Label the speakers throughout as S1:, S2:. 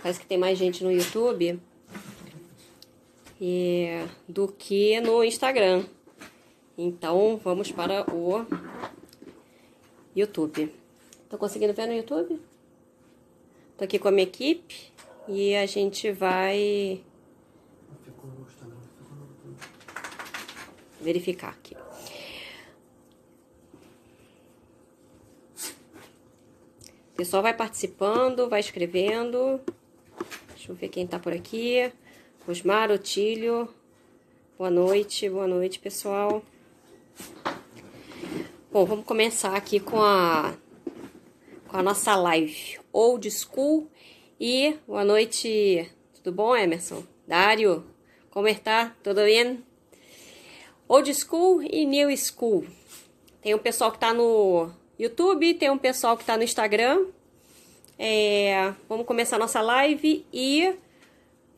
S1: Parece que tem mais gente no YouTube do que no Instagram. Então, vamos para o YouTube. Tô conseguindo ver no YouTube? Tô aqui com a minha equipe e a gente vai verificar aqui. O pessoal vai participando, vai escrevendo. Deixa eu ver quem tá por aqui. Osmar, Otílio. Boa noite, pessoal. Bom, vamos começar aqui com a nossa live Old School. E boa noite, tudo bom, Emerson? Dário, como está? Tudo bem? Old School e New School. Tem um pessoal que está no YouTube, tem um pessoal que está no Instagram. Vamos começar a nossa live e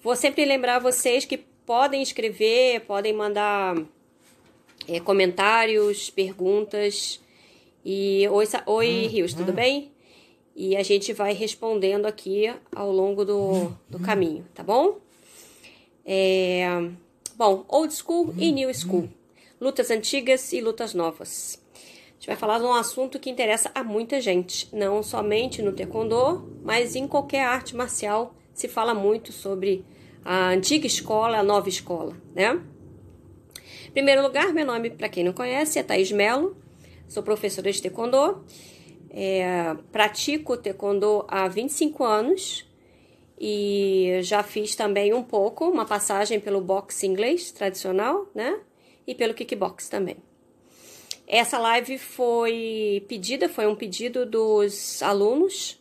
S1: vou sempre lembrar vocês que podem escrever, podem mandar comentários, perguntas. E oi Rios, tudo bem? E a gente vai respondendo aqui ao longo do caminho, tá bom? Bom, Old School e New School. Lutas antigas e lutas novas. A gente vai falar de um assunto que interessa a muita gente. Não somente no Taekwondo, mas em qualquer arte marcial se fala muito sobre a antiga escola, a nova escola, né? Em primeiro lugar, meu nome, para quem não conhece, é Thaís Mello. Sou professora de Taekwondo. Pratico Taekwondo há 25 anos. E já fiz também um pouco, uma passagem pelo boxe inglês tradicional, né? E pelo kickbox também. Essa live foi um pedido dos alunos.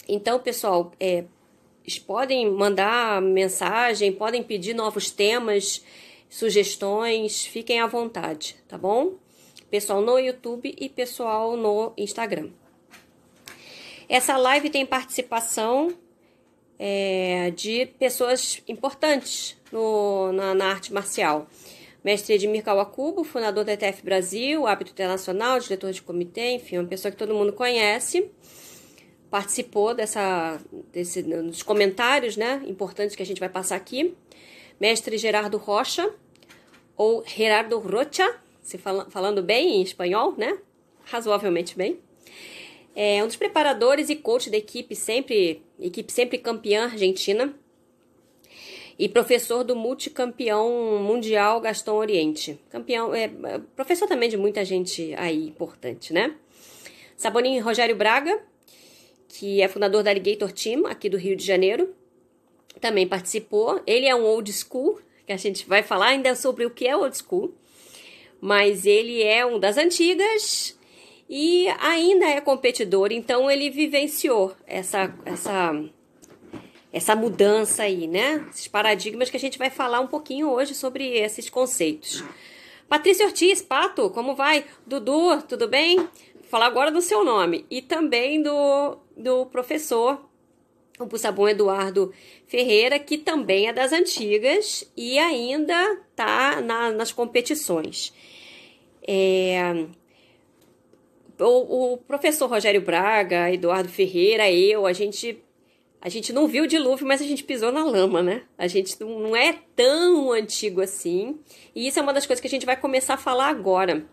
S1: Então, pessoal, podem mandar mensagem, podem pedir novos temas, sugestões, fiquem à vontade, tá bom? Pessoal no YouTube e pessoal no Instagram. Essa live tem participação de pessoas importantes na arte marcial. Mestre Edmir Kawakubo, fundador da ETF Brasil, árbitro internacional, diretor de comitê, enfim, uma pessoa que todo mundo conhece. Participou dos comentários, né, importantes que a gente vai passar aqui. Mestre Gerardo Rocha, ou Gerardo Rocha, falando bem em espanhol, né? Razoavelmente bem. Um dos preparadores e coach da equipe sempre campeã argentina. E professor do multicampeão mundial Gastão Oriente. Professor também de muita gente aí importante, né? Sabonin Rogério Braga, que é fundador da Alligator Team, aqui do Rio de Janeiro. Também participou. Ele é um old school, que a gente vai falar ainda sobre o que é old school. Mas ele é um das antigas e ainda é competidor. Então, ele vivenciou essa mudança aí, né? Esses paradigmas que a gente vai falar um pouquinho hoje sobre esses conceitos. Patrícia Ortiz, Pato, como vai? Dudu, tudo bem? Vou falar agora do seu nome. E também do professor, o Pussabon Eduardo Ferreira, que também é das antigas e ainda está nas competições. O professor Rogério Braga, Eduardo Ferreira, a gente não viu o dilúvio, mas a gente pisou na lama, né? A gente não é tão antigo assim. E isso é uma das coisas que a gente vai começar a falar agora.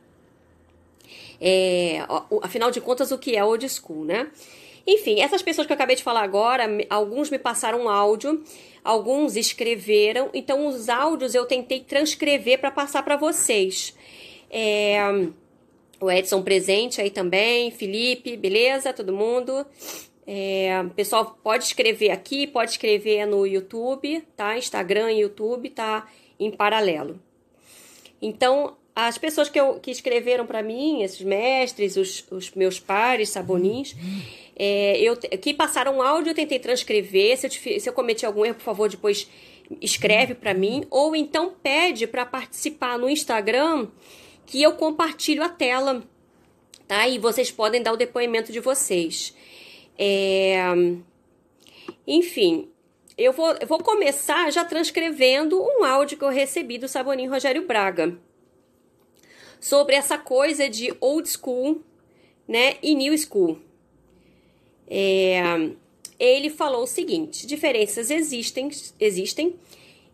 S1: Afinal de contas, o que é old school, né? Enfim, essas pessoas que eu acabei de falar agora, alguns me passaram um áudio, alguns escreveram. Então, os áudios eu tentei transcrever para passar para vocês. O Edson presente aí também, Felipe, beleza? Todo mundo? Pessoal, pode escrever aqui, pode escrever no YouTube, tá? Instagram e YouTube, tá em paralelo. Então, as pessoas que escreveram para mim, esses mestres, os meus pares, sabonins, que passaram um áudio, eu tentei transcrever. Se eu cometi algum erro, por favor, depois escreve para mim. Ou então pede para participar no Instagram, que eu compartilho a tela, tá? E vocês podem dar o depoimento de vocês. Enfim, eu vou começar já transcrevendo um áudio que eu recebi do Sabonin Rogério Braga sobre essa coisa de old school, né, e new school. Ele falou o seguinte: diferenças existem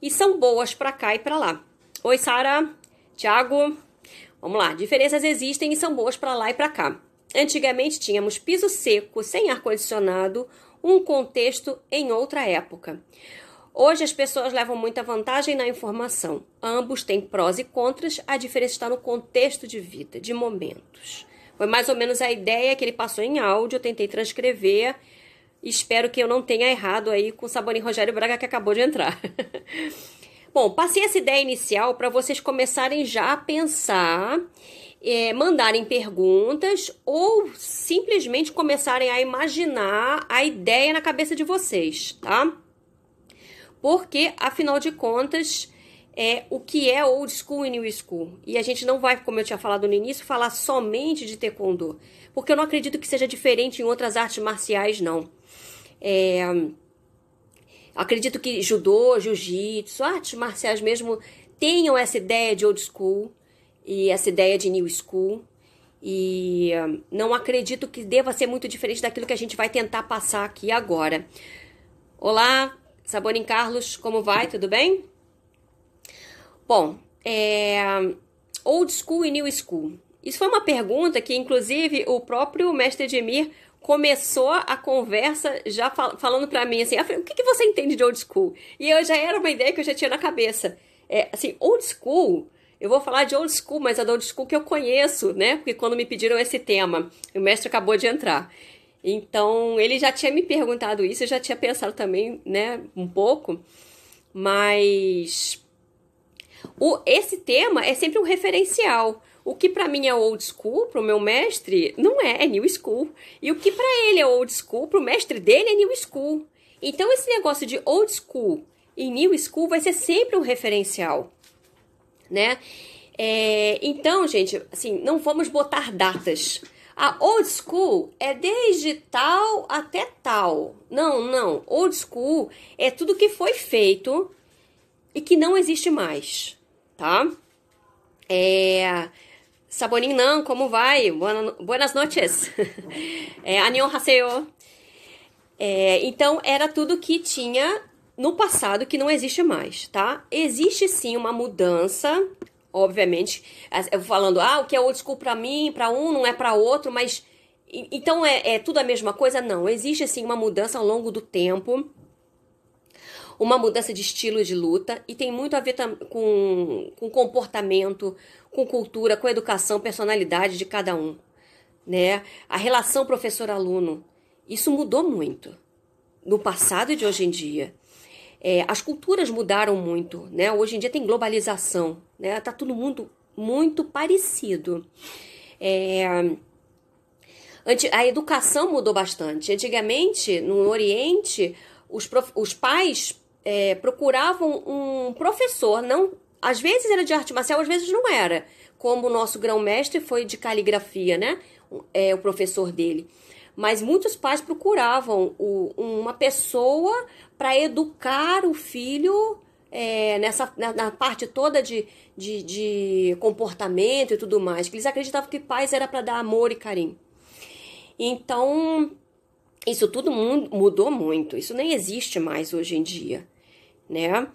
S1: e são boas para cá e para lá. Oi, Sara, Thiago, vamos lá. Diferenças existem e são boas para lá e para cá. Antigamente tínhamos piso seco, sem ar-condicionado, um contexto em outra época. Hoje as pessoas levam muita vantagem na informação. Ambos têm prós e contras, a diferença está no contexto de vida, de momentos. Foi mais ou menos a ideia que ele passou em áudio, eu tentei transcrever. Espero que eu não tenha errado aí com o Saboninho Rogério Braga que acabou de entrar. Bom, passei essa ideia inicial para vocês começarem já a pensar, mandarem perguntas ou simplesmente começarem a imaginar a ideia na cabeça de vocês, tá? Porque, afinal de contas, o que é old school e new school. E a gente não vai, como eu tinha falado no início, falar somente de taekwondo. Porque eu não acredito que seja diferente em outras artes marciais, não. Acredito que judô, jiu-jitsu, artes marciais mesmo, tenham essa ideia de old school e essa ideia de new school. E não acredito que deva ser muito diferente daquilo que a gente vai tentar passar aqui agora. Olá, Saboninho Carlos, como vai? Tudo bem? Bom, old school e new school. Isso foi uma pergunta que, inclusive, o próprio mestre Edmir começou a conversa já falando pra mim assim, o que você entende de old school? E eu já era uma ideia que eu já tinha na cabeça. Assim, old school, eu vou falar de old school, mas é da old school que eu conheço, né? Porque quando me pediram esse tema, o mestre acabou de entrar. Então, ele já tinha me perguntado isso, eu já tinha pensado também, né, um pouco, mas esse tema é sempre um referencial. O que para mim é old school, para o meu mestre, não é new school. E o que para ele é old school, para o mestre dele é new school. Então, esse negócio de old school e new school vai ser sempre um referencial, né? Então, gente, assim, não vamos botar datas. A old school é desde tal até tal. Não. Old school é tudo que foi feito e que não existe mais, tá? Saboninho não, como vai? Buenas noches. Annyeonghaseyo. Então, era tudo que tinha no passado que não existe mais, tá? Existe sim uma mudança, obviamente. Eu falando, o que é old school pra mim, pra um, não é pra outro, mas... Então, é tudo a mesma coisa? Não. Existe sim uma mudança ao longo do tempo. Uma mudança de estilo de luta e tem muito a ver com comportamento, com cultura, com educação, personalidade de cada um, né? A relação professor-aluno, isso mudou muito no passado e de hoje em dia. As culturas mudaram muito, né? Hoje em dia tem globalização, né? Tá todo mundo muito parecido. A educação mudou bastante. Antigamente, no Oriente, os pais procuravam um professor, não, às vezes era de arte marcial, às vezes não era, como o nosso grão-mestre foi de caligrafia, né, o professor dele, mas muitos pais procuravam uma pessoa para educar o filho na parte toda de comportamento e tudo mais, que eles acreditavam que pais era para dar amor e carinho. Então, isso tudo mudou muito, isso nem existe mais hoje em dia, né?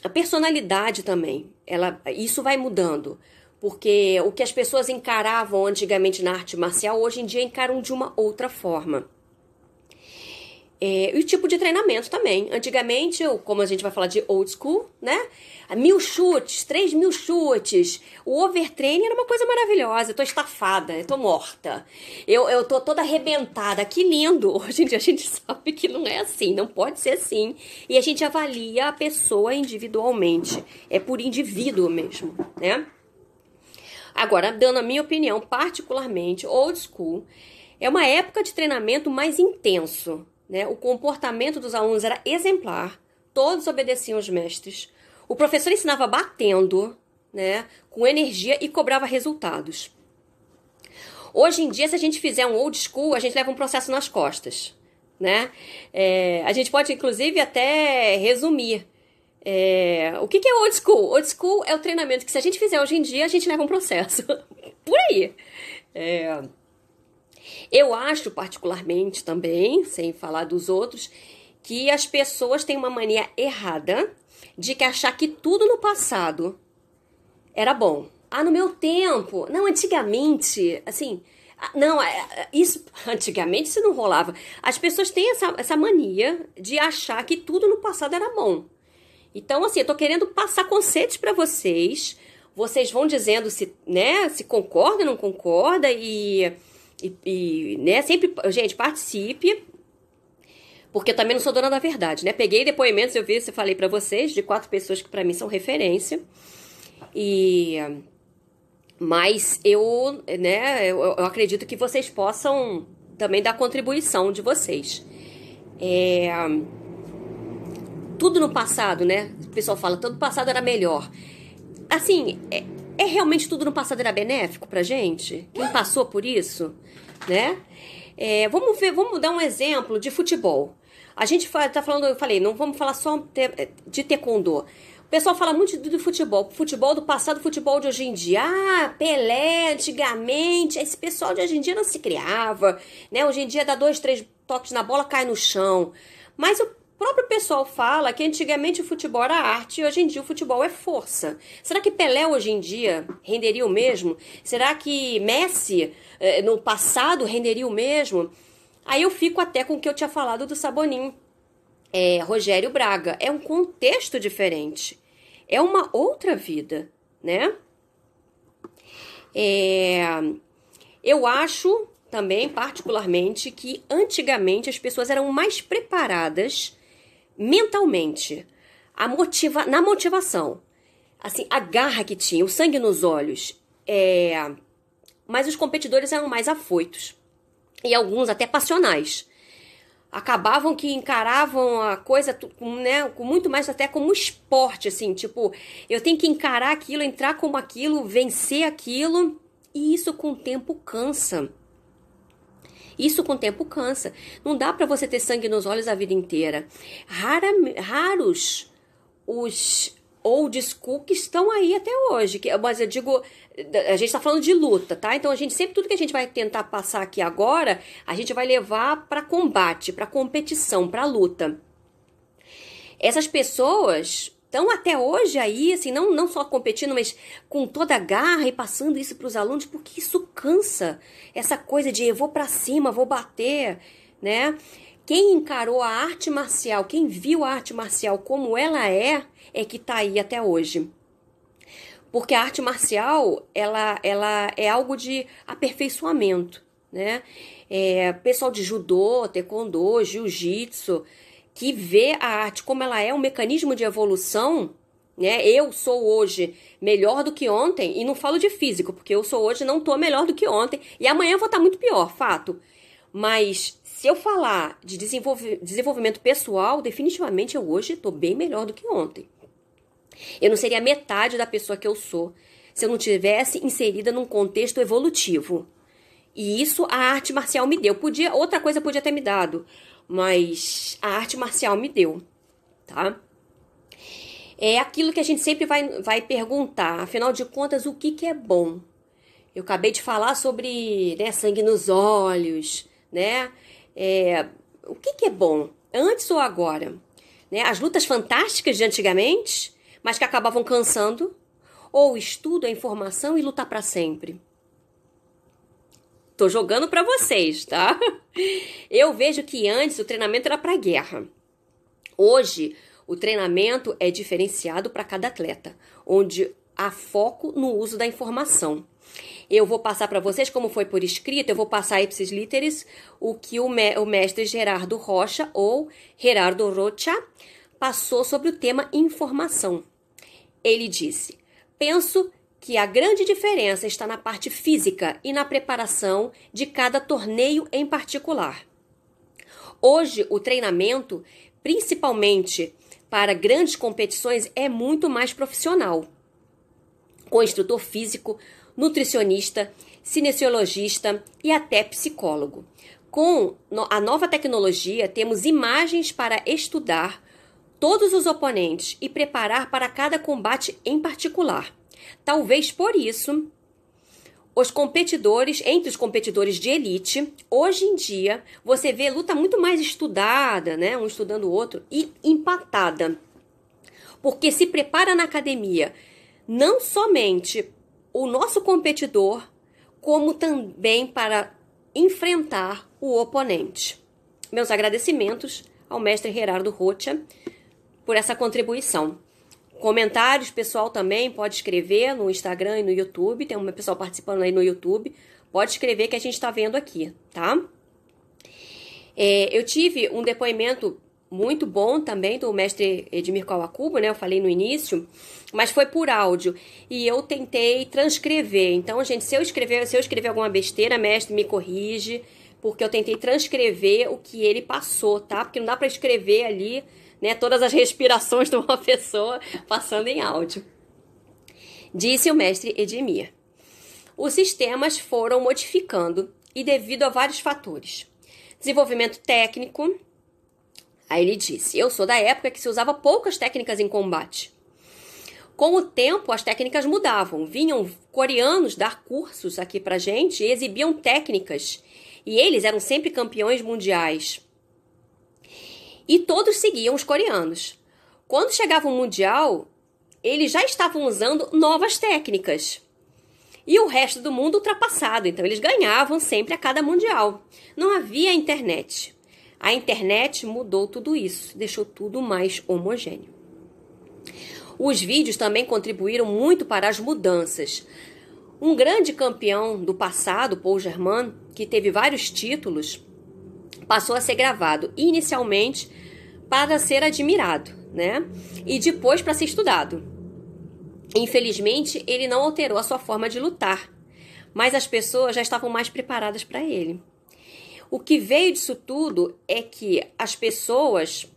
S1: A personalidade também, isso vai mudando, porque o que as pessoas encaravam antigamente na arte marcial, hoje em dia encaram de uma outra forma. E o tipo de treinamento também. Antigamente, como a gente vai falar de old school, né? 1000 chutes, 3000 chutes. O overtraining era uma coisa maravilhosa. Eu tô estafada, eu tô morta. Eu tô toda arrebentada. Que lindo! Hoje em dia a gente sabe que não é assim, não pode ser assim. E a gente avalia a pessoa individualmente. É por indivíduo mesmo, né? Agora, dando a minha opinião, particularmente, old school é uma época de treinamento mais intenso, né? O comportamento dos alunos era exemplar, todos obedeciam os mestres. O professor ensinava batendo, né? Com energia e cobrava resultados. Hoje em dia, se a gente fizer um old school, a gente leva um processo nas costas, né? A gente pode, inclusive, até resumir. O que é old school? Old school é o treinamento que, se a gente fizer hoje em dia, a gente leva um processo. Por aí. Eu acho particularmente também, sem falar dos outros, que as pessoas têm uma mania errada de que achar que tudo no passado era bom. Ah, no meu tempo. Não, antigamente, assim. Não, isso. Antigamente isso não rolava. As pessoas têm essa mania de achar que tudo no passado era bom. Então, assim, eu tô querendo passar conceitos para vocês. Vocês vão dizendo se, né, se concorda ou não concorda né, sempre, gente, participe. Porque eu também não sou dona da verdade, né? Peguei depoimentos, eu vi, eu falei para vocês, de 4 pessoas que para mim são referência. Mas né, eu acredito que vocês possam também dar contribuição de vocês. Tudo no passado, né? O pessoal fala, todo passado era melhor. Assim, realmente tudo no passado era benéfico pra gente? Quem passou por isso, né? Vamos dar um exemplo de futebol. A gente tá falando, eu falei, não vamos falar só de taekwondo. O pessoal fala muito do futebol. Futebol do passado, futebol de hoje em dia. Ah, Pelé, antigamente. Esse pessoal de hoje em dia não se criava, né? Hoje em dia dá 2, 3 toques na bola, cai no chão. Mas o próprio pessoal fala que antigamente o futebol era arte e hoje em dia o futebol é força. Será que Pelé hoje em dia renderia o mesmo? Será que Messi no passado renderia o mesmo? Aí eu fico até com o que eu tinha falado do Saboninho. Rogério Braga. É um contexto diferente. É uma outra vida, né? Eu acho também, particularmente, que antigamente as pessoas eram mais preparadas mentalmente, na motivação. Assim, a garra que tinha, o sangue nos olhos. Mas os competidores eram mais afoitos. E alguns até passionais. Acabavam que encaravam a coisa, né, com muito mais até como esporte, assim, tipo, eu tenho que encarar aquilo, entrar como aquilo, vencer aquilo, e isso com o tempo cansa. Isso com o tempo cansa. Não dá pra você ter sangue nos olhos a vida inteira. Raros os old school que estão aí até hoje. Mas eu digo, a gente tá falando de luta, tá? Então tudo que a gente vai tentar passar aqui agora, a gente vai levar pra combate, pra competição, pra luta. Essas pessoas estão até hoje aí, assim, não só competindo, mas com toda a garra e passando isso pros alunos, porque isso cansa. Essa coisa de eu vou pra cima, vou bater, né? Quem encarou a arte marcial, quem viu a arte marcial como ela é que tá aí até hoje. Porque a arte marcial, ela é algo de aperfeiçoamento, né? Pessoal de judô, taekwondo, jiu-jitsu, que vê a arte como ela é um mecanismo de evolução, né? Eu sou hoje melhor do que ontem, e não falo de físico, porque eu sou hoje não tô melhor do que ontem, e amanhã eu vou estar muito pior, fato. Mas se eu falar de desenvolvimento pessoal, definitivamente eu hoje estou bem melhor do que ontem. Eu não seria metade da pessoa que eu sou se eu não tivesse inserida num contexto evolutivo. E isso a arte marcial me deu. Outra coisa podia ter me dado, mas a arte marcial me deu, tá? É aquilo que a gente sempre vai perguntar, afinal de contas, o que é bom? Eu acabei de falar sobre, né, sangue nos olhos, né? O que é bom, antes ou agora? Né? As lutas fantásticas de antigamente, mas que acabavam cansando, ou o estudo, a informação e lutar para sempre? Tô jogando para vocês, tá? Eu vejo que antes o treinamento era para guerra. Hoje, o treinamento é diferenciado para cada atleta, onde há foco no uso da informação. Eu vou passar para vocês, como foi por escrito, eu vou passar ipsis literis o que o mestre Gerardo Rocha, ou Gerardo Rocha, passou sobre o tema informação. Ele disse: penso que a grande diferença está na parte física e na preparação de cada torneio em particular. Hoje, o treinamento, principalmente para grandes competições, é muito mais profissional, com instrutor físico, nutricionista, cinesiologista e até psicólogo. Com a nova tecnologia, temos imagens para estudar todos os oponentes e preparar para cada combate em particular. Talvez por isso, Entre os competidores de elite, hoje em dia, você vê luta muito mais estudada, né? Um estudando o outro, e empatada. Porque se prepara na academia não somente o nosso competidor, como também para enfrentar o oponente. Meus agradecimentos ao mestre Gerardo Rocha por essa contribuição. Comentários, pessoal, também pode escrever no Instagram e no YouTube. Tem um pessoal participando aí no YouTube. Pode escrever que a gente está vendo aqui, tá? Eu tive um depoimento muito bom também do mestre Edmir Kawakubo, né? Eu falei no início, mas foi por áudio. E eu tentei transcrever. Então, gente, se eu escrever alguma besteira, mestre, me corrige, porque eu tentei transcrever o que ele passou, tá? Porque não dá para escrever ali, né, todas as respirações de uma pessoa passando em áudio. Disse o mestre Edmir. Os sistemas foram modificando e devido a vários fatores. Desenvolvimento técnico. Aí ele disse, eu sou da época que se usava poucas técnicas em combate. Com o tempo, as técnicas mudavam. Vinham coreanos dar cursos aqui pra gente e exibiam técnicas. E eles eram sempre campeões mundiais. E todos seguiam os coreanos. Quando chegava o mundial, eles já estavam usando novas técnicas. E o resto do mundo ultrapassado. Então, eles ganhavam sempre a cada mundial. Não havia internet. A internet mudou tudo isso, deixou tudo mais homogêneo. Os vídeos também contribuíram muito para as mudanças. Um grande campeão do passado, Paul Germain, que teve vários títulos, passou a ser gravado inicialmente para ser admirado, né? E depois para ser estudado. Infelizmente, ele não alterou a sua forma de lutar, mas as pessoas já estavam mais preparadas para ele. O que veio disso tudo é que as pessoas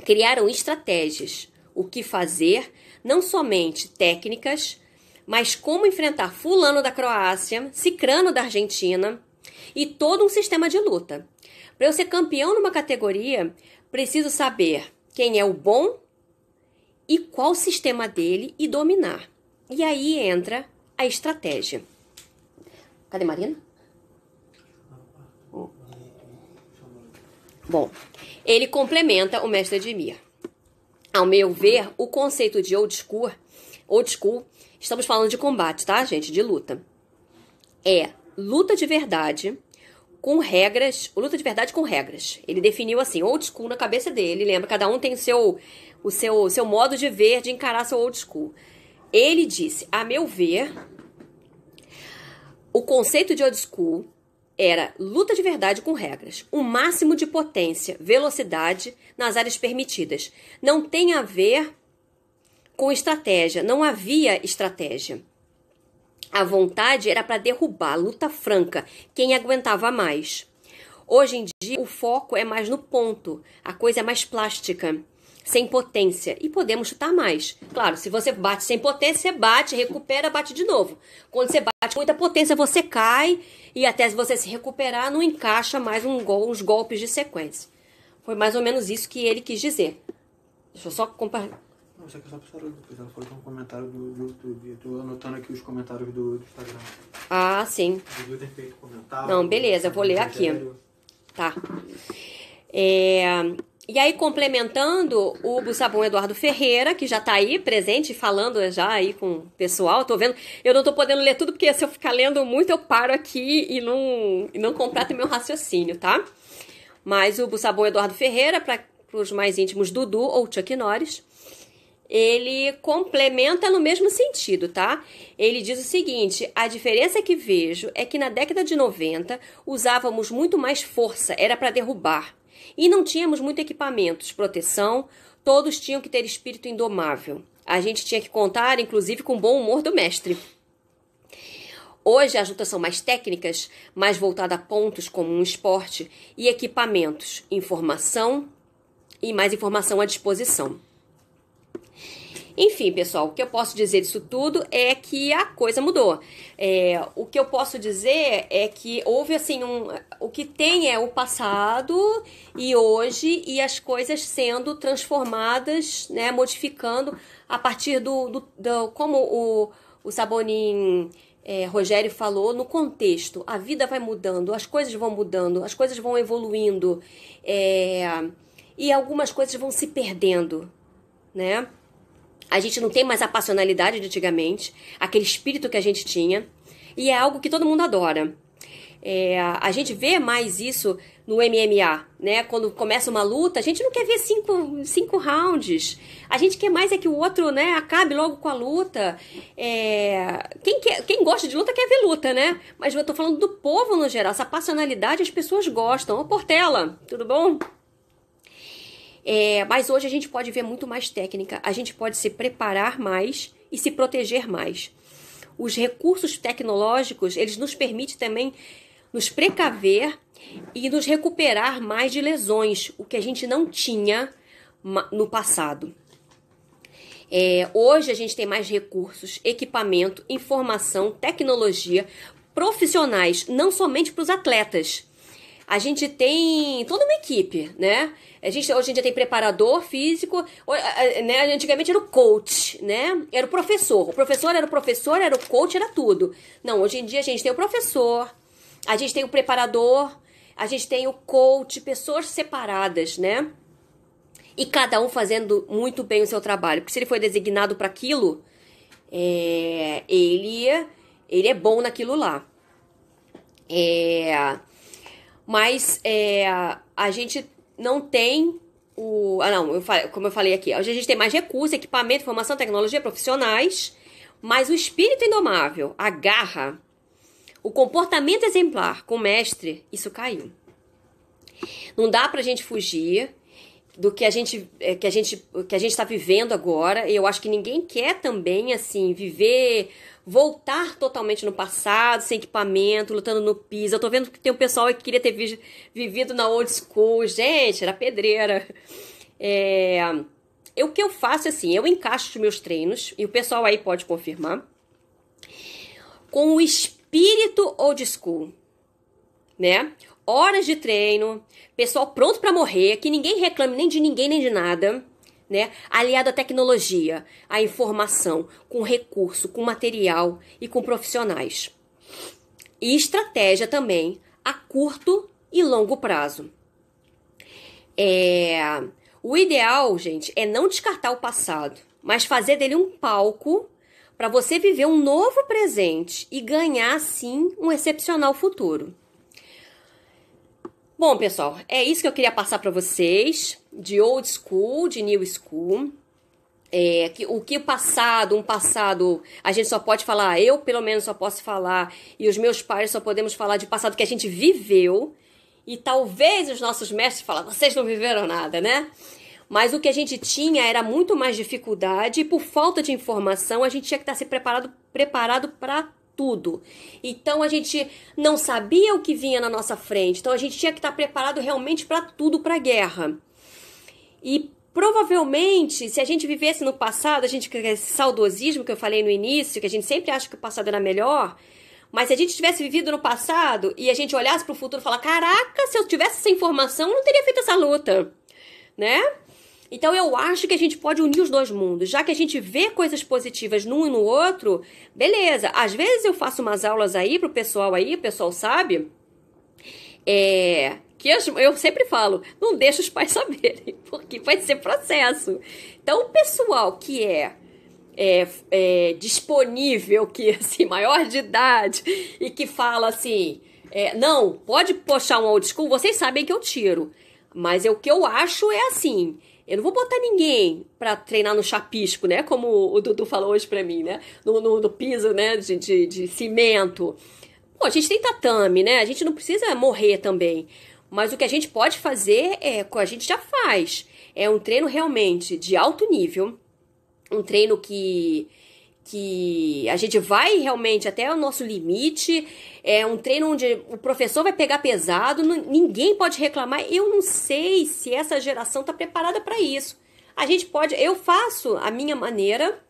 S1: criaram estratégias, o que fazer, não somente técnicas, mas como enfrentar fulano da Croácia, cicrano da Argentina e todo um sistema de luta. Para eu ser campeão numa categoria, preciso saber quem é o bom e qual o sistema dele e dominar. E aí entra a estratégia. Cadê Marina? Bom, ele complementa o mestre Edmir. Ao meu ver, o conceito de old school, estamos falando de combate, tá, gente? De luta. É luta de verdade com regras, luta de verdade com regras. Ele definiu assim, old school na cabeça dele, lembra? Cada um tem o seu modo de ver, de encarar seu old school. Ele disse, a meu ver, o conceito de old school era luta de verdade com regras, o máximo de potência, velocidade nas áreas permitidas. Não tem a ver com estratégia, não havia estratégia. A vontade era para derrubar, luta franca, quem aguentava mais. Hoje em dia, o foco é mais no ponto, a coisa é mais plástica, sem potência, e podemos chutar mais. Claro, se você bate sem potência, você bate, recupera, bate de novo. Quando você bate com muita potência, você cai, e até se você se recuperar, não encaixa mais uns golpes de sequência. Foi mais ou menos isso que ele quis dizer. Deixa eu só compartilhar.
S2: Não, isso aqui é só para depois. Ela falou que é um comentário do YouTube. Eu tô anotando aqui os comentários do Instagram.
S1: Ah, sim.
S2: O tem feito comentário.
S1: Não, beleza, eu vou ler aqui. Tá. E aí, complementando, o Bussabon Eduardo Ferreira, que já tá aí presente, falando já aí com o pessoal. Tô vendo, eu não tô podendo ler tudo, porque se eu ficar lendo muito, eu paro aqui e não completo meu raciocínio, tá? Mas o Bussabon Eduardo Ferreira, para os mais íntimos, Dudu ou Chuck Norris, ele complementa no mesmo sentido, tá? Ele diz o seguinte, a diferença que vejo é que na década de 90 usávamos muito mais força, era para derrubar. E não tínhamos muito equipamentos, proteção, todos tinham que ter espírito indomável. A gente tinha que contar, inclusive, com o bom humor do mestre. Hoje as lutas são mais técnicas, mais voltadas a pontos como um esporte e equipamentos, informação e mais informação à disposição. Enfim, pessoal, o que eu posso dizer disso tudo é que a coisa mudou. O que eu posso dizer é que houve, assim, o que tem é o passado e hoje, e as coisas sendo transformadas, né, modificando a partir do como o Sabonin Rogério falou, no contexto. A vida vai mudando, as coisas vão mudando, as coisas vão evoluindo, e algumas coisas vão se perdendo, né? A gente não tem mais a passionalidade de antigamente, aquele espírito que a gente tinha, e é algo que todo mundo adora. A gente vê mais isso no MMA, né? Quando começa uma luta, a gente não quer ver cinco rounds. A gente quer mais que o outro, né, acabe logo com a luta. Quem gosta de luta quer ver luta, né? Mas eu tô falando do povo no geral. Essa passionalidade as pessoas gostam. Ô, Portela, tudo bom? Mas hoje a gente pode ver muito mais técnica. A gente pode se preparar mais e se proteger mais. Os recursos tecnológicos, eles nos permitem também nos precaver e nos recuperar mais de lesões, o que a gente não tinha no passado. Hoje a gente tem mais recursos, equipamento, informação, tecnologia, profissionais, não somente para os atletas. A gente tem toda uma equipe, né? Hoje em dia tem preparador físico, né? Antigamente era o coach, né? Era o professor. O professor, era o coach, era tudo. Não, hoje em dia a gente tem o professor, a gente tem o preparador, a gente tem o coach, pessoas separadas, né? E cada um fazendo muito bem o seu trabalho. Porque se ele foi designado para aquilo, ele é bom naquilo lá. Mas a gente não tem como eu falei aqui, hoje a gente tem mais recursos, equipamento, informação, tecnologia, profissionais, mas o espírito indomável, a garra, o comportamento exemplar com o mestre, isso caiu. Não dá pra gente fugir do que a gente está vivendo agora. Eu acho que ninguém quer também, assim, voltar totalmente no passado, sem equipamento, lutando no piso. Eu tô vendo que tem um pessoal que queria ter vivido na old school. Gente, era pedreira. O que eu faço, assim, eu encaixo os meus treinos, e o pessoal aí pode confirmar, com o espírito old school, né? Horas de treino, pessoal pronto pra morrer, que ninguém reclame nem de ninguém, nem de nada, né? Aliado à tecnologia, à informação, com recurso, com material e com profissionais. E estratégia também a curto e longo prazo. O ideal, gente, é não descartar o passado, mas fazer dele um palco para você viver um novo presente e ganhar, sim, um excepcional futuro. Bom, pessoal, é isso que eu queria passar para vocês, de old school, de new school. Um passado, a gente só pode falar, eu pelo menos só posso falar, e os meus pais só podemos falar de passado que a gente viveu, e talvez os nossos mestres falam, vocês não viveram nada, né? Mas o que a gente tinha era muito mais dificuldade, e por falta de informação, a gente tinha que estar preparado para tudo. Então a gente não sabia o que vinha na nossa frente. Então a gente tinha que estar preparado realmente para tudo, para a guerra. E provavelmente, se a gente vivesse no passado, esse saudosismo que eu falei no início, que a gente sempre acha que o passado era melhor, mas se a gente tivesse vivido no passado e a gente olhasse para o futuro e falar, caraca, se eu tivesse essa informação, eu não teria feito essa luta, né? Então eu acho que a gente pode unir os dois mundos, já que a gente vê coisas positivas num e no outro, beleza. Às vezes eu faço umas aulas aí pro pessoal aí, o pessoal sabe, que eu sempre falo, não deixa os pais saberem, porque vai ser processo. Então o pessoal que disponível, que assim, maior de idade, e que fala assim, não, pode puxar um old school, vocês sabem que eu tiro. Mas o que eu acho é assim, eu não vou botar ninguém pra treinar no chapisco, né? Como o Dudu falou hoje pra mim, né? No piso, né? De cimento. Pô, a gente tem tatame, né? A gente não precisa morrer também. Mas o que a gente pode fazer a gente já faz. É um treino realmente de alto nível. Um treino que a gente vai realmente até o nosso limite. É um treino onde o professor vai pegar pesado, ninguém pode reclamar. Eu não sei se essa geração está preparada para isso. Eu faço a minha maneira,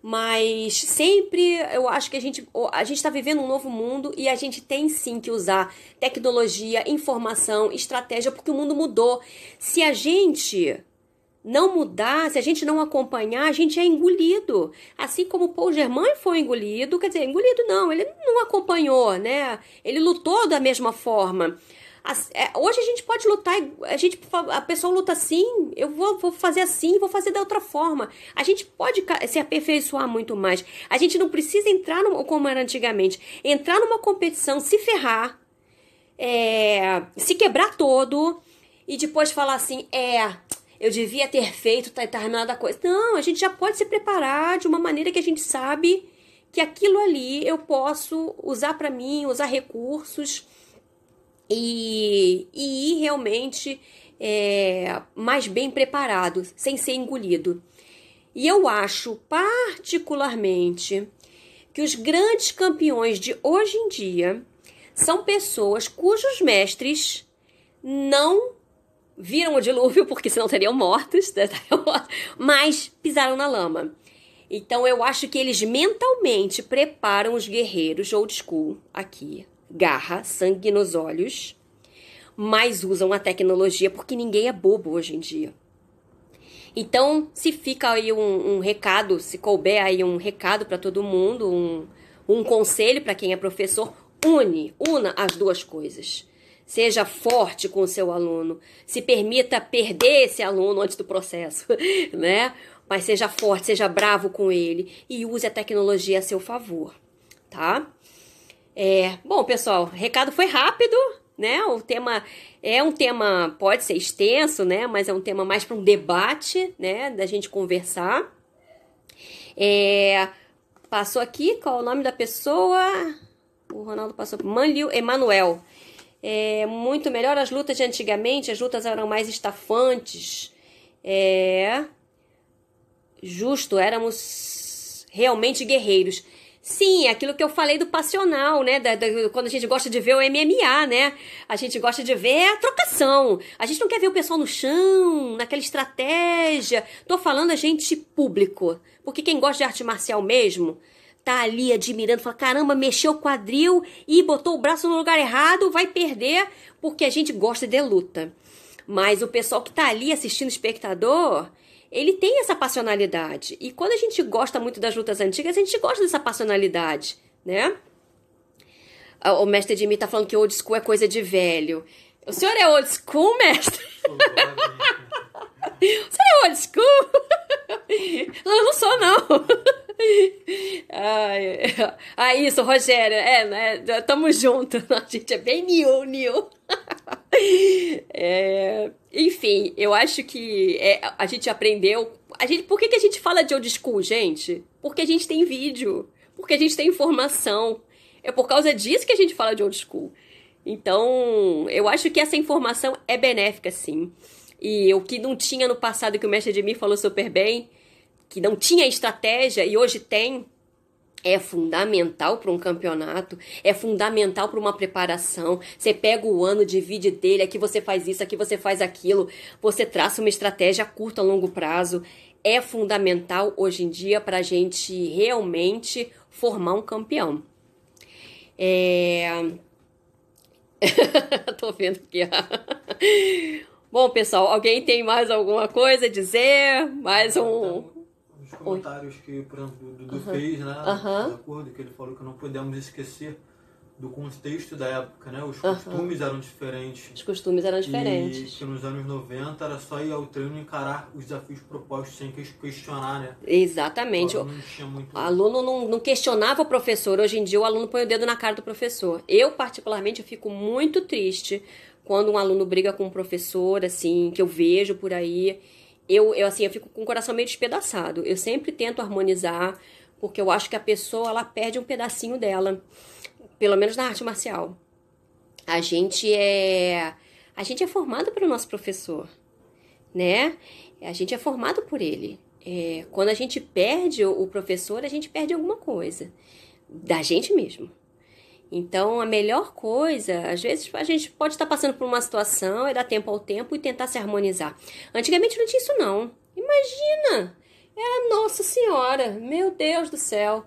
S1: mas sempre eu acho que a gente está vivendo um novo mundo e a gente tem sim que usar tecnologia, informação, estratégia, porque o mundo mudou. Se a gente não mudar, se a gente não acompanhar, a gente é engolido. Assim como o Paul Germain foi engolido, quer dizer, engolido não, ele não acompanhou, né? Ele lutou da mesma forma. Hoje a gente pode lutar, a pessoa luta assim, eu vou fazer assim, vou fazer da outra forma. A gente pode se aperfeiçoar muito mais. A gente não precisa entrar, como era antigamente, entrar numa competição, se ferrar, se quebrar todo e depois falar assim, eu devia ter feito determinada coisa. Não, a gente já pode se preparar de uma maneira que a gente sabe que aquilo ali eu posso usar para mim, usar recursos e ir realmente mais bem preparado, sem ser engolido. E eu acho particularmente que os grandes campeões de hoje em dia são pessoas cujos mestres não viram o dilúvio, porque senão teriam mortos, mas pisaram na lama. Então eu acho que eles mentalmente preparam os guerreiros old school aqui. Garra, sangue nos olhos, mas usam a tecnologia porque ninguém é bobo hoje em dia. Então, se fica aí um recado, se couber aí um recado para todo mundo, um conselho para quem é professor, una as duas coisas. Seja forte com o seu aluno, se permita perder esse aluno antes do processo, né? Mas seja forte, seja bravo com ele e use a tecnologia a seu favor, tá? Bom, pessoal, o recado foi rápido, né? O tema pode ser extenso, né? Mas é um tema mais para um debate, né? Da gente conversar. Passou aqui, qual é o nome da pessoa? O Ronaldo passou por Manlio Emanuel. Muito melhor as lutas de antigamente, as lutas eram mais estafantes. Justo, éramos realmente guerreiros. Sim, aquilo que eu falei do passional, né? Quando a gente gosta de ver o MMA, né? A gente gosta de ver a trocação. A gente não quer ver o pessoal no chão, naquela estratégia. Tô falando a gente público. Porque quem gosta de arte marcial mesmo tá ali admirando, fala, caramba, mexeu o quadril e botou o braço no lugar errado, vai perder, porque a gente gosta de luta. Mas o pessoal que tá ali assistindo, espectador, ele tem essa passionalidade. E quando a gente gosta muito das lutas antigas, a gente gosta dessa passionalidade, né? O mestre Edmir tá falando que old school é coisa de velho. O senhor é old school, mestre? O senhor é old school? Eu não sou, não. Isso, Rogério. Né? Tamo junto. A gente é bem new. Enfim, eu acho que a gente aprendeu. Por que a gente fala de old school, gente? Porque a gente tem vídeo, porque a gente tem informação. É por causa disso que a gente fala de old school. Então, eu acho que essa informação é benéfica, sim. E o que não tinha no passado, que o mestre Edmir falou super bem, que não tinha estratégia e hoje tem, é fundamental para um campeonato, é fundamental para uma preparação. Você pega o ano, divide dele, aqui você faz isso, aqui você faz aquilo, você traça uma estratégia a curto, a longo prazo. É fundamental hoje em dia para a gente realmente formar um campeão. Tô vendo aqui. Bom, pessoal, alguém tem mais alguma coisa a dizer? Mais um...
S2: Os comentários que, por exemplo, o Dudu fez, né? De acordo, que ele falou que não podemos esquecer do contexto da época, né? Os costumes eram diferentes.
S1: Os costumes eram diferentes.
S2: E que nos anos 90 era só ir ao treino e encarar os desafios propostos sem questionar, né?
S1: Exatamente. O aluno não questionava o professor. Hoje em dia o aluno põe o dedo na cara do professor. Eu, particularmente, fico muito triste quando um aluno briga com um professor, assim, que eu vejo por aí. Eu fico com o coração meio despedaçado. Eu sempre tento harmonizar, porque eu acho que a pessoa, ela perde um pedacinho dela. Pelo menos na arte marcial. A gente é formado pelo nosso professor, né? A gente é formado por ele. Quando a gente perde o professor, a gente perde alguma coisa. Da gente mesmo. Então, a melhor coisa, às vezes a gente pode estar passando por uma situação, dar tempo ao tempo e tentar se harmonizar. Antigamente não tinha isso, não. Imagina! Nossa Senhora! Meu Deus do céu!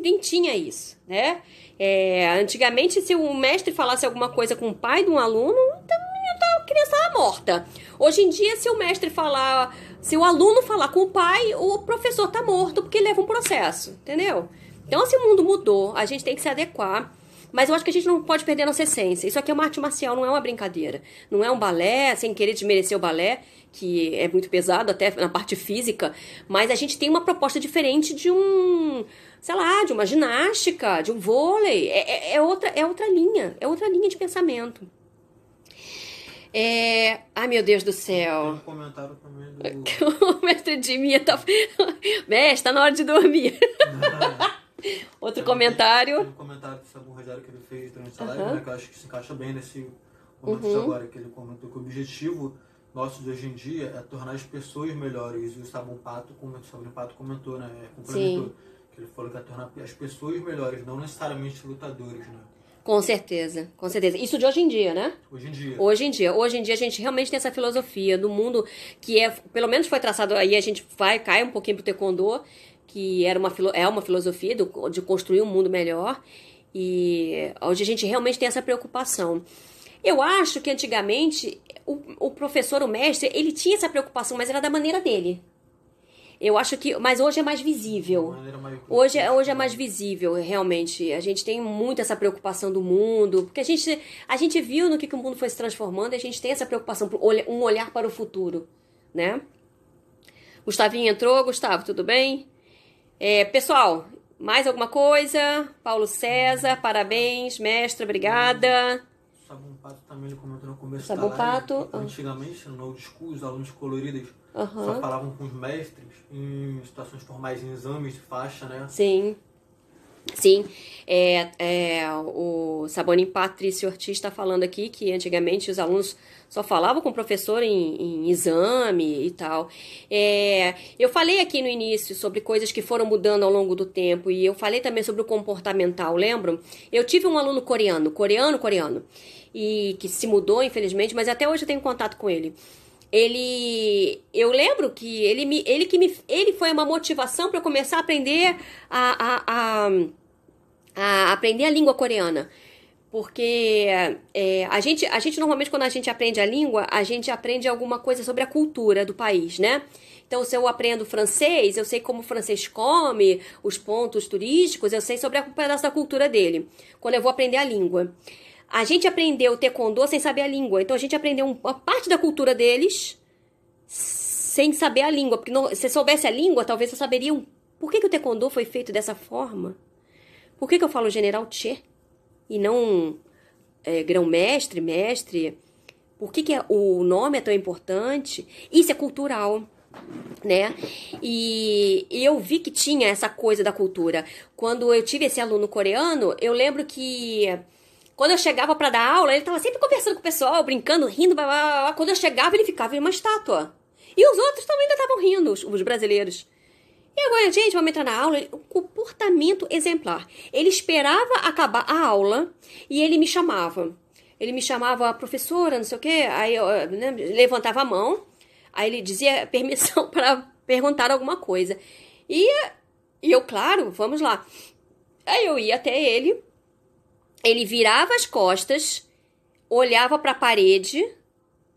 S1: Nem tinha isso, né? Antigamente, se o mestre falasse alguma coisa com o pai de um aluno, então o menino tava criança estava morta. Hoje em dia, se o aluno falar com o pai, o professor tá morto porque leva um processo, entendeu? Então, assim, o mundo mudou, a gente tem que se adequar. Mas eu acho que a gente não pode perder a nossa essência. Isso aqui é uma arte marcial, não é uma brincadeira. Não é um balé, sem querer desmerecer o balé, que é muito pesado até na parte física. Mas a gente tem uma proposta diferente de de uma ginástica, de um vôlei. É outra linha de pensamento. Ai, meu Deus do céu.
S2: Tem um comentário também do...
S1: O mestre de minha tá... Mestre, tá na hora de dormir. Outro comentário.
S2: Tem um comentário do Sabon Rogério que ele fez durante a live, né, que eu acho que se encaixa bem nesse momento de agora, que ele comentou que o objetivo nosso de hoje em dia é tornar as pessoas melhores. E o Sabon Pato comentou, né? Complementou.
S1: Sim.
S2: Que ele falou que é tornar as pessoas melhores, não necessariamente lutadores, né?
S1: Com certeza, com certeza. Isso de hoje em dia, né?
S2: Hoje em dia.
S1: Hoje em dia a gente realmente tem essa filosofia do mundo que pelo menos foi traçado aí, a gente cai um pouquinho pro taekwondo, que é uma filosofia de construir um mundo melhor. E hoje a gente realmente tem essa preocupação. Eu acho que antigamente o professor, o mestre, ele tinha essa preocupação, mas era da maneira dele. Eu acho que... Mas hoje é mais visível. Hoje é mais visível, realmente. A gente tem muito essa preocupação do mundo. Porque a gente viu no que o mundo foi se transformando e a gente tem essa preocupação, um olhar para o futuro, né? Gustavinho entrou. Gustavo, tudo bem? Pessoal, mais alguma coisa? Paulo César, parabéns. Mestra, obrigada.
S2: Sabon Pato também ele comentou no começo
S1: Sabon
S2: da live.
S1: Pato.
S2: Antigamente, no old school, os alunos coloridos
S1: Uhum.
S2: só falavam com os mestres em situações formais, em exames de faixa, né?
S1: Sim. O Sabonim Patrício Ortiz está falando aqui que antigamente os alunos só falavam com o professor em exame e tal. Eu falei aqui no início sobre coisas que foram mudando ao longo do tempo e eu falei também sobre o comportamental, lembram? Eu tive um aluno coreano, e que se mudou, infelizmente, mas até hoje eu tenho contato com ele. Eu lembro que ele foi uma motivação para eu começar a aprender a aprender a língua coreana. Porque a gente normalmente, quando a gente aprende a língua, a gente aprende alguma coisa sobre a cultura do país, né? Então, se eu aprendo francês, eu sei como o francês come, os pontos turísticos, eu sei sobre um pedaço da cultura dele, quando eu vou aprender a língua. A gente aprendeu o taekwondo sem saber a língua. Então, a gente aprendeu uma parte da cultura deles sem saber a língua. Porque se soubesse a língua, talvez você saberia por que o taekwondo foi feito dessa forma. Por que eu falo general Che e não grão-mestre, mestre? Por que o nome é tão importante? Isso é cultural, né? E eu vi que tinha essa coisa da cultura. Quando eu tive esse aluno coreano, eu lembro que... Quando eu chegava pra dar aula, ele tava sempre conversando com o pessoal, brincando, rindo, blá, blá, blá. Quando eu chegava, ele ficava em uma estátua. E os outros também ainda estavam rindo, os brasileiros. E agora, gente, vamos entrar na aula. Um comportamento exemplar. Ele esperava acabar a aula e ele me chamava. Ele me chamava, professora, não sei o quê. Aí eu levantava a mão. Aí ele dizia permissão para perguntar alguma coisa. E eu, claro, vamos lá. Aí eu ia até ele. Ele virava as costas, olhava para a parede.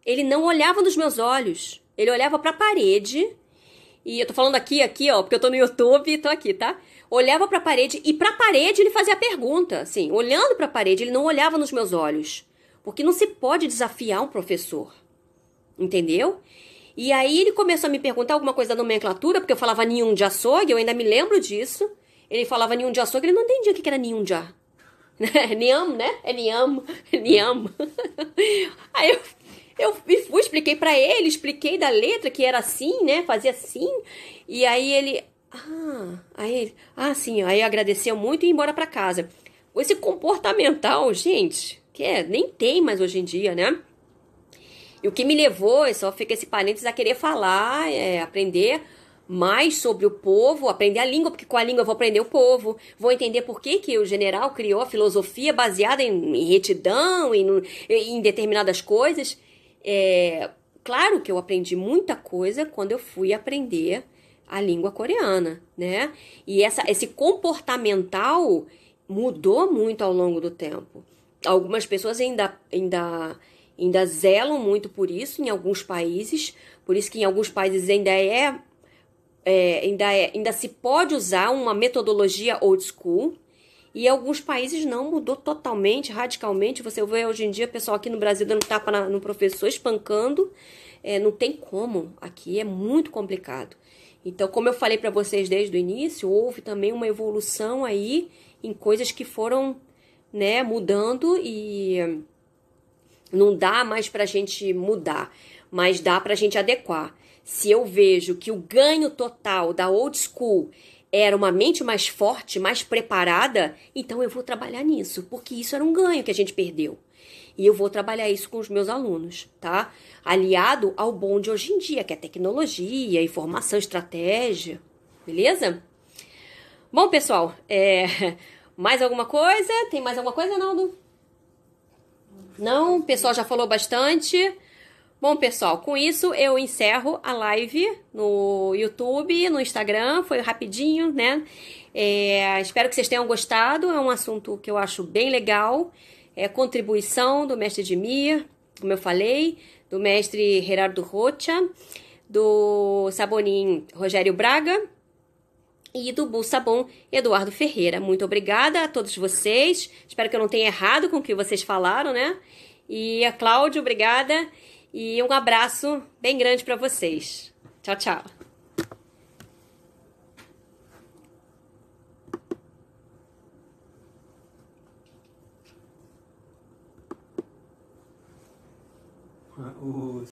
S1: Ele não olhava nos meus olhos. Ele olhava para a parede. E eu tô falando aqui, ó, porque eu tô no YouTube e tô aqui, tá? Olhava pra parede e pra parede ele fazia a pergunta, assim, olhando pra parede, ele não olhava nos meus olhos. Porque não se pode desafiar um professor, entendeu? E aí ele começou a me perguntar alguma coisa da nomenclatura, porque eu falava ninhum de açougue, eu ainda me lembro disso. Ele falava ninhum de açougue, ele não entendia o que era ninhum de açougue. Niam, né? É niam. Aí eu fui, expliquei pra ele, expliquei da letra que era assim, né? Fazia assim. E aí ele... sim. Aí agradeceu muito e ia embora pra casa. Esse comportamental, gente, que nem tem mais hoje em dia, né? E o que me levou, só fica esse parênteses, a querer falar, aprender mais sobre o povo, aprender a língua, porque com a língua eu vou aprender o povo, vou entender por que o general criou a filosofia baseada em retidão, em determinadas coisas. Claro que eu aprendi muita coisa quando eu fui aprender a língua coreana, né? E esse comportamental mudou muito ao longo do tempo. Algumas pessoas ainda ainda zelam muito por isso em alguns países, por isso que em alguns países ainda se pode usar uma metodologia old school, e alguns países não, mudou totalmente, radicalmente. Você vê hoje em dia o pessoal aqui no Brasil dando tapa no professor, espancando, não tem como, aqui é muito complicado. Então, como eu falei para vocês desde o início, houve também uma evolução aí em coisas que foram, né, mudando, e não dá mais pra gente mudar, mas dá pra gente adequar. Se eu vejo que o ganho total da old school era uma mente mais forte, mais preparada, então eu vou trabalhar nisso, porque isso era um ganho que a gente perdeu. E eu vou trabalhar isso com os meus alunos, tá? Aliado ao bom de hoje em dia, que é tecnologia, informação, estratégia, beleza? Bom, pessoal, mais alguma coisa? Tem mais alguma coisa, Naldo? Não, o pessoal já falou bastante. Bom, pessoal, com isso eu encerro a live no YouTube, no Instagram. Foi rapidinho, né? Espero que vocês tenham gostado. É um assunto que eu acho bem legal. É contribuição do mestre Edmir, como eu falei, do mestre Gerardo Rocha, do Sabonim Rogério Braga e do Bussabon Eduardo Ferreira. Muito obrigada a todos vocês. Espero que eu não tenha errado com o que vocês falaram, né? E a Cláudia, obrigada. E um abraço bem grande para vocês. Tchau, tchau.